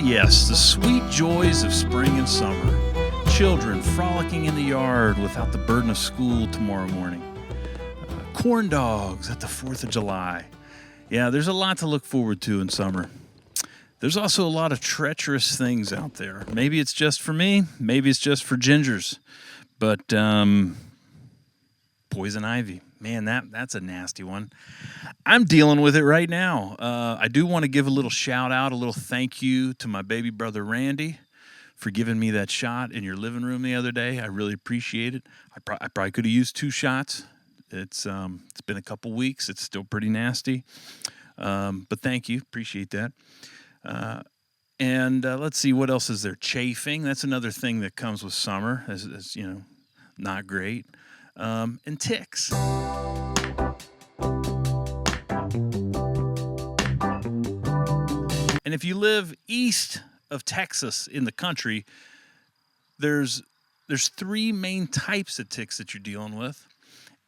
Yes, the sweet joys of spring and summer. Children frolicking in the yard without the burden of school tomorrow morning. Corn dogs at the 4th of July. Yeah, there's a lot to look forward to in summer. There's also a lot of treacherous things out there. Maybe it's just for me, maybe it's just for gingers. But poison ivy, man, that's a nasty one. I'm dealing with it right now. I do want to give a little shout out, a little thank you to my baby brother Randy for giving me that shot in your living room the other day. I really appreciate it. I probably could have used 2 shots. It's been a couple weeks. It's still pretty nasty, but thank you. Appreciate that. And let's see, what else is there? Chafing. That's another thing that comes with summer. As you know, not great. And ticks. And if you live east of Texas in the country, there's 3 main types of ticks that you're dealing with.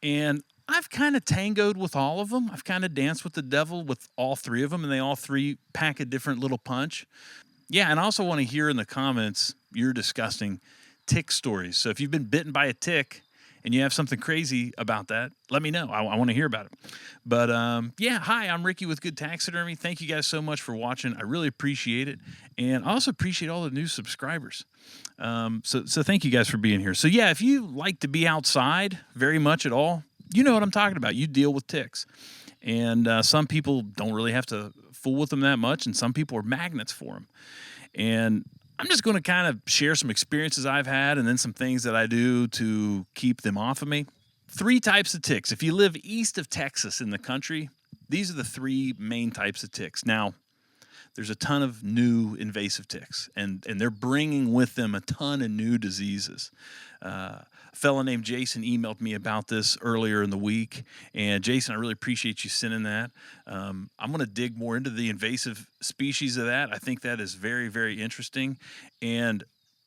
And I've kind of tangoed with all of them. I've kind of danced with the devil with all 3 of them, and they all 3 pack a different little punch. Yeah, and I also want to hear in the comments your disgusting tick stories. So if you've been bitten by a tick and you have something crazy about that, let me know. I want to hear about it. But yeah, hi, I'm Ricky with Good Taxidermy. Thank you guys so much for watching. I really appreciate it. And I also appreciate all the new subscribers. So thank you guys for being here. So yeah, if you like to be outside very much at all, you know what I'm talking about. You deal with ticks. And some people don't really have to fool with them that much, and some people are magnets for them. And I'm just going to kind of share some experiences I've had and then some things that I do to keep them off of me. 3 types of ticks. If you live east of Texas in the country, these are the 3 main types of ticks. Now, there's a ton of new invasive ticks, and they're bringing with them a ton of new diseases. A fellow named Jason emailed me about this earlier in the week, and Jason, I really appreciate you sending that. I'm going to dig more into the invasive species of that. I think that is very, very interesting, and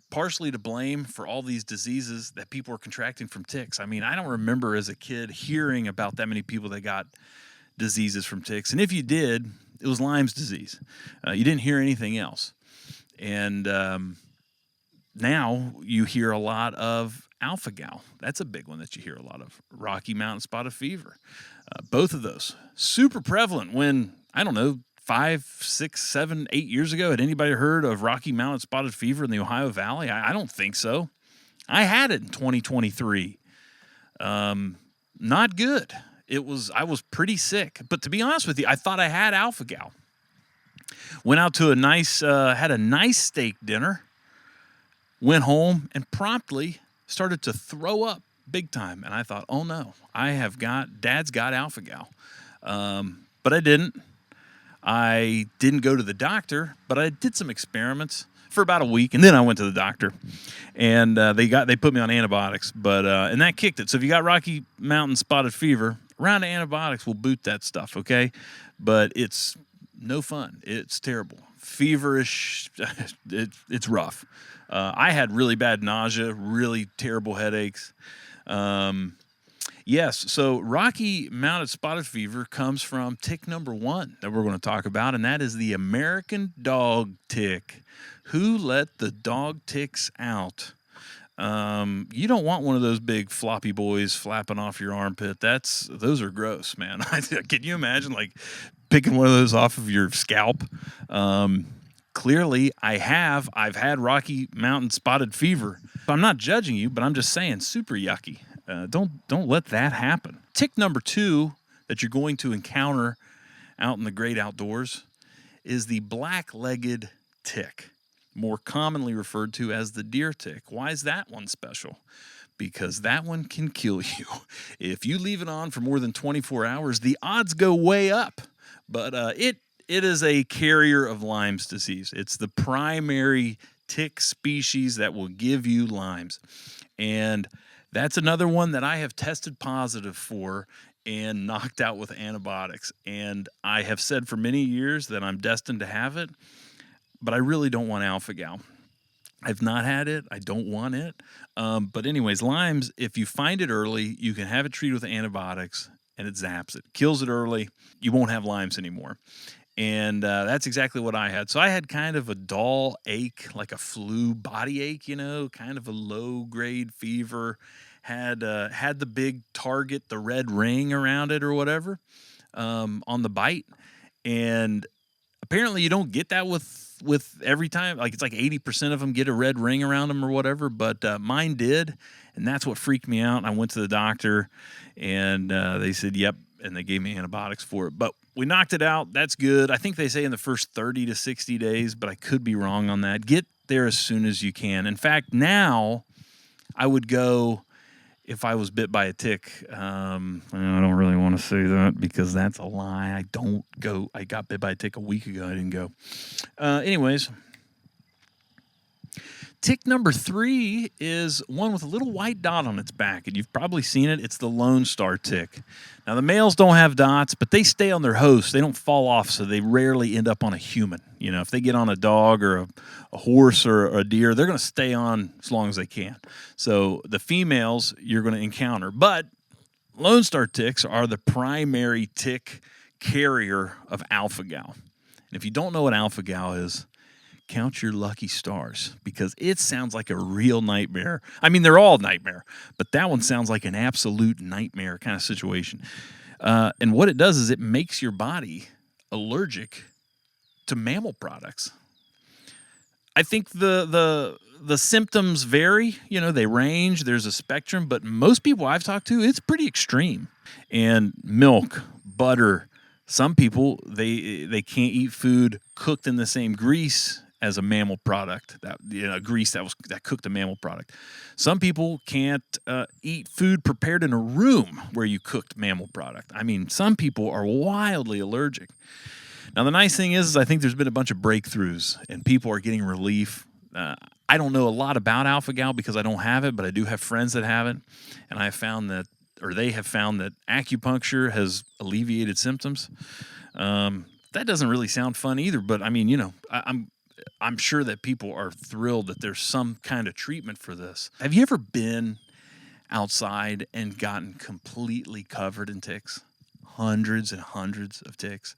partially to blame for all these diseases that people are contracting from ticks. I mean, I don't remember as a kid hearing about that many people that got diseases from ticks, and if you did, it was Lyme's disease. You didn't hear anything else. And now you hear a lot of alpha-gal. That's a big one that you hear a lot of. Rocky Mountain spotted fever. Both of those. Super prevalent when, I don't know, 5, 6, 7, 8 years ago. Had anybody heard of Rocky Mountain spotted fever in the Ohio Valley? I don't think so. I had it in 2023. Not good. I was pretty sick, but to be honest with you, I thought I had alpha-gal. Went out to had a nice steak dinner, went home and promptly started to throw up big time. And I thought, oh no, Dad's got alpha-gal. But I didn't. I didn't go to the doctor, but I did some experiments for about a week, and then I went to the doctor, and they put me on antibiotics, but and that kicked it. So if you got Rocky Mountain spotted fever, a round of antibiotics will boot that stuff, okay? But it's no fun. It's terrible. Feverish. It's rough. I had really bad nausea, really terrible headaches. Yes, so Rocky Mountain spotted fever comes from tick number 1 that we're going to talk about, and that is the American dog tick. Who let the dog ticks out? You don't want one of those big floppy boys flapping off your armpit. Those are gross, man. Can you imagine like picking one of those off of your scalp? Clearly, I've had Rocky Mountain spotted fever. I'm not judging you, but I'm just saying, super yucky. Don't let that happen. Tick number 2 that you're going to encounter out in the great outdoors is the black-legged tick, more commonly referred to as the deer tick. Why is that one special? Because that one can kill you. If you leave it on for more than 24 hours, the odds go way up. But it is a carrier of Lyme's disease. It's the primary tick species that will give you Lyme's. And that's another one that I have tested positive for and knocked out with antibiotics. And I have said for many years that I'm destined to have it, but I really don't want alpha-gal. I've not had it. I don't want it. But anyways, Lyme's, if you find it early, you can have it treated with antibiotics, and it zaps it. Kills it early. You won't have Lyme's anymore. And that's exactly what I had. So I had kind of a dull ache, like a flu body ache, kind of a low grade fever. Had the big target, the red ring around it or whatever, on the bite. And apparently you don't get that with every time. Like it's like 80% of them get a red ring around them or whatever, but mine did, and that's what freaked me out. I went to the doctor, and they said, "Yep," and they gave me antibiotics for it. But we knocked it out. That's good. I think they say in the first 30 to 60 days, but I could be wrong on that. Get there as soon as you can. In fact, now I would go if I was bit by a tick. I don't really want to say that because that's a lie. I don't go. I got bit by a tick a week ago. I didn't go. Anyways, tick number 3 is one with a little white dot on its back, and you've probably seen it. It's the Lone Star tick. Now, the males don't have dots, but they stay on their host. They don't fall off, so they rarely end up on a human. If they get on a dog or a horse or a deer, they're going to stay on as long as they can. So the females you're going to encounter. But Lone Star ticks are the primary tick carrier of alpha-gal. And if you don't know what alpha-gal is, count your lucky stars, because it sounds like a real nightmare. I mean, they're all nightmare, but that one sounds like an absolute nightmare kind of situation. And what it does is it makes your body allergic to mammal products. I think the symptoms vary. They range. There's a spectrum, but most people I've talked to, it's pretty extreme. And milk, butter. Some people they can't eat food cooked in the same grease as a mammal product, grease that cooked a mammal product. Some people can't eat food prepared in a room where you cooked mammal product. I mean, some people are wildly allergic. Now, the nice thing is I think there's been a bunch of breakthroughs, and people are getting relief. I don't know a lot about alpha-gal because I don't have it, but I do have friends that have it, and I have found that, or they have found that acupuncture has alleviated symptoms. That doesn't really sound fun either, but I mean, I'm sure that people are thrilled that there's some kind of treatment for this. Have you ever been outside and gotten completely covered in ticks? Hundreds and hundreds of ticks.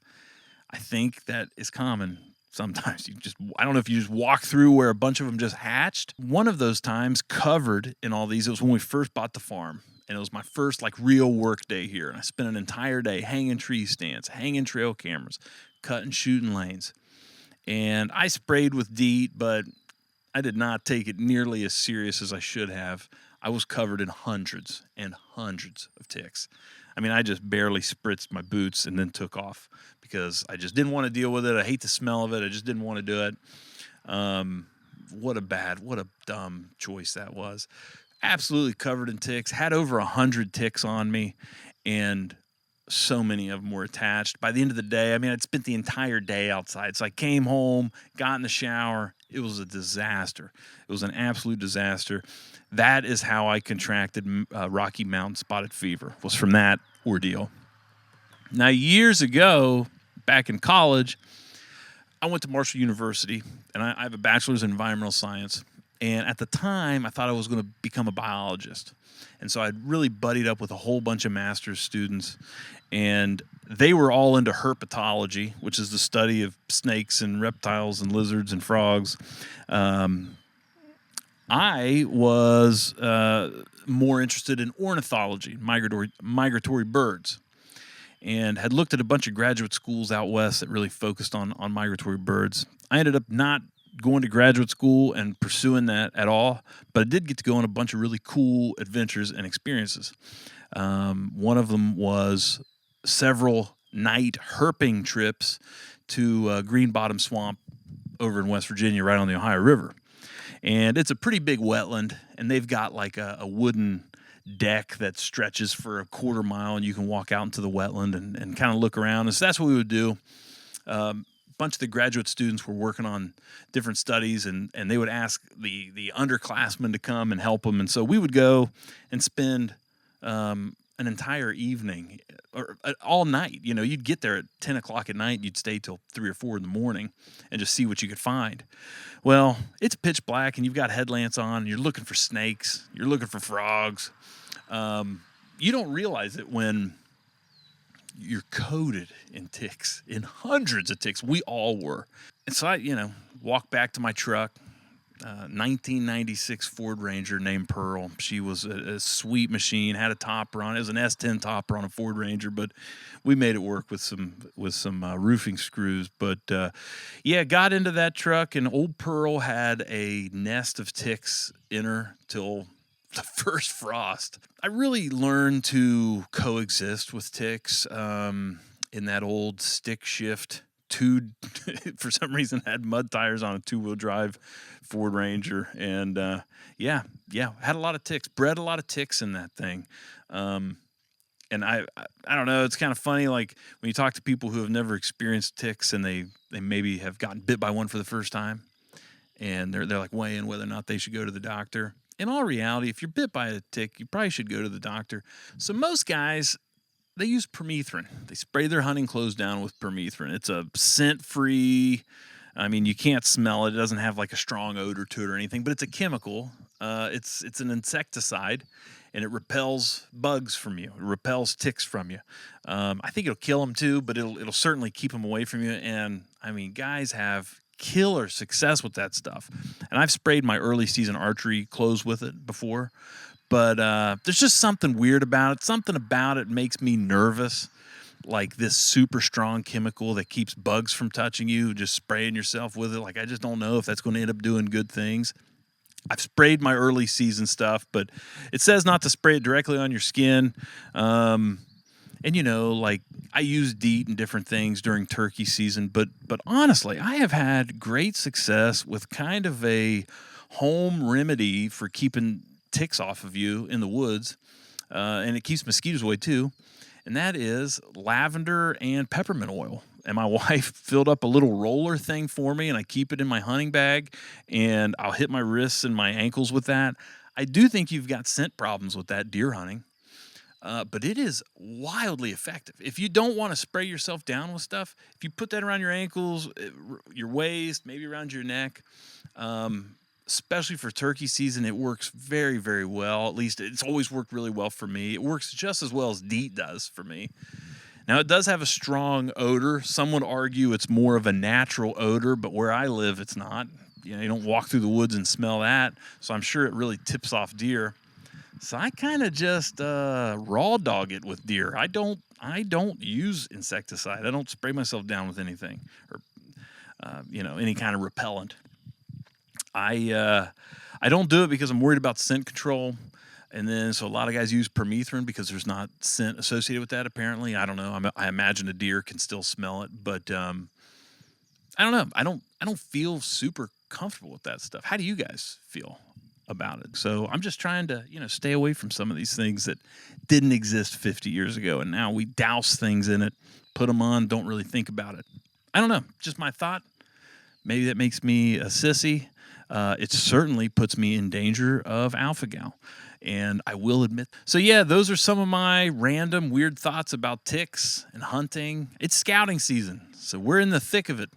I think that is common. Sometimes I don't know if you just walk through where a bunch of them just hatched. One of those times covered in all these, it was when we first bought the farm. And it was my first real work day here. And I spent an entire day hanging tree stands, hanging trail cameras, cutting, shooting lanes. And I sprayed with DEET, but I did not take it nearly as serious as I should have. I was covered in hundreds and hundreds of ticks. I mean, I just barely spritzed my boots and then took off because I just didn't want to deal with it. I hate the smell of it. I just didn't want to do it. What a dumb choice that was. Absolutely covered in ticks. Had over 100 ticks on me, and so many of them were attached. By the end of the day, I mean, I'd spent the entire day outside. So I came home, got in the shower. It was a disaster. It was an absolute disaster. That is how I contracted Rocky Mountain spotted fever, was from that ordeal. Now, years ago, back in college, I went to Marshall University, and I have a bachelor's in environmental science. And at the time, I thought I was going to become a biologist. And so I'd really buddied up with a whole bunch of master's students, and they were all into herpetology, which is the study of snakes and reptiles and lizards and frogs. I was more interested in ornithology, migratory birds, and had looked at a bunch of graduate schools out west that really focused on migratory birds. I ended up not going to graduate school and pursuing that at all, but I did get to go on a bunch of really cool adventures and experiences. One of them was several night herping trips to Green Bottom Swamp over in West Virginia, right on the Ohio River. And it's a pretty big wetland, and they've got a wooden deck that stretches for a quarter mile, and you can walk out into the wetland and kind of look around. And so that's what we would do. Bunch of the graduate students were working on different studies, and they would ask the underclassmen to come and help them. And so we would go and spend an entire evening or all night. You'd get there at 10 o'clock at night, and you'd stay till 3 or 4 in the morning and just see what you could find. Well, it's pitch black, and you've got headlamps on, and you're looking for snakes. You're looking for frogs. You don't realize it when you're coated in ticks, in hundreds of ticks. We all were. And so I walked back to my truck. 1996 Ford Ranger named Pearl. She was a sweet machine, had a topper on it. It was an S10 topper on a Ford Ranger, but we made it work with some roofing screws. But got into that truck, and old Pearl had a nest of ticks in her till the first frost. I really learned to coexist with ticks in that old stick shift. For some reason had mud tires on a 2-wheel drive Ford Ranger, and had a lot of ticks, bred a lot of ticks in that thing. And I don't know, it's kind of funny, like when you talk to people who have never experienced ticks and they maybe have gotten bit by one for the first time, and they're like weighing whether or not they should go to the doctor. In all reality, if you're bit by a tick, you probably should go to the doctor. So most guys, they use permethrin. They spray their hunting clothes down with permethrin. It's a scent-free. I mean, you can't smell it. It doesn't have like a strong odor to it or anything, but it's a chemical. It's an insecticide, and it repels bugs from you. It repels ticks from you. I think it'll kill them too, but it'll certainly keep them away from you. And I mean, guys have killer success with that stuff. And I've sprayed my early season archery clothes with it before. But there's just something weird about it. Something about it makes me nervous, like this super strong chemical that keeps bugs from touching you, just spraying yourself with it. Like, I just don't know if that's going to end up doing good things. I've sprayed my early season stuff, but it says not to spray it directly on your skin. And, like I use DEET and different things during turkey season. But honestly, I have had great success with kind of a home remedy for keeping ticks off of you in the woods, and it keeps mosquitoes away too, and that is lavender and peppermint oil. And my wife filled up a little roller thing for me, and I keep it in my hunting bag, and I'll hit my wrists and my ankles with that. I do think you've got scent problems with that deer hunting, but it is wildly effective. If you don't want to spray yourself down with stuff, if you put that around your ankles, your waist, maybe around your neck, especially for turkey season, it works very, very well. At least it's always worked really well for me. It works just as well as DEET does for me. Now, it does have a strong odor. Some would argue it's more of a natural odor, but where I live, it's not. You don't walk through the woods and smell that, so I'm sure it really tips off deer. So I kind of just raw dog it with deer. I don't use insecticide. I don't spray myself down with anything or any kind of repellent. I don't do it because I'm worried about scent control. And then, so a lot of guys use permethrin because there's not scent associated with that, apparently. I don't know. I imagine a deer can still smell it, but I don't know. I don't feel super comfortable with that stuff. How do you guys feel about it? So I'm just trying to, stay away from some of these things that didn't exist 50 years ago. And now we douse things in it, put them on, don't really think about it. I don't know. Just my thought. Maybe that makes me a sissy. It certainly puts me in danger of alpha-gal, and I will admit. So those are some of my random weird thoughts about ticks and hunting. It's scouting season, so we're in the thick of it.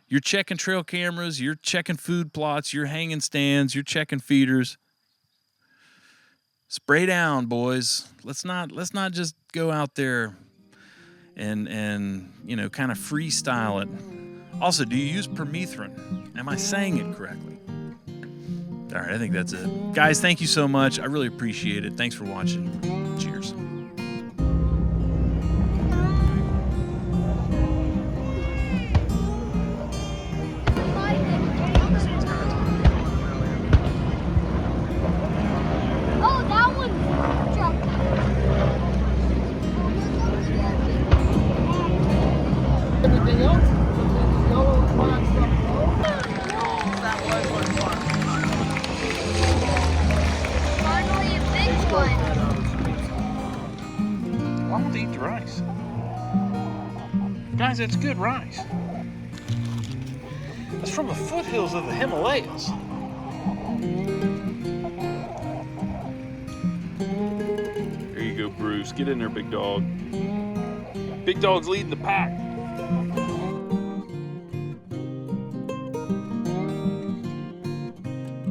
You're checking trail cameras, you're checking food plots, you're hanging stands, you're checking feeders. Spray down, boys. Let's not just go out there and kind of freestyle it. Also, do you use permethrin? Am I saying it correctly? All right, I think that's it. Guys, thank you so much. I really appreciate it. Thanks for watching. Cheers. Oh, that one dropped. Anything else? Finally, a big one. I want to eat the rice. Guys, that's good rice. That's from the foothills of the Himalayas. There you go, Bruce. Get in there, big dog. Big dog's leading the pack.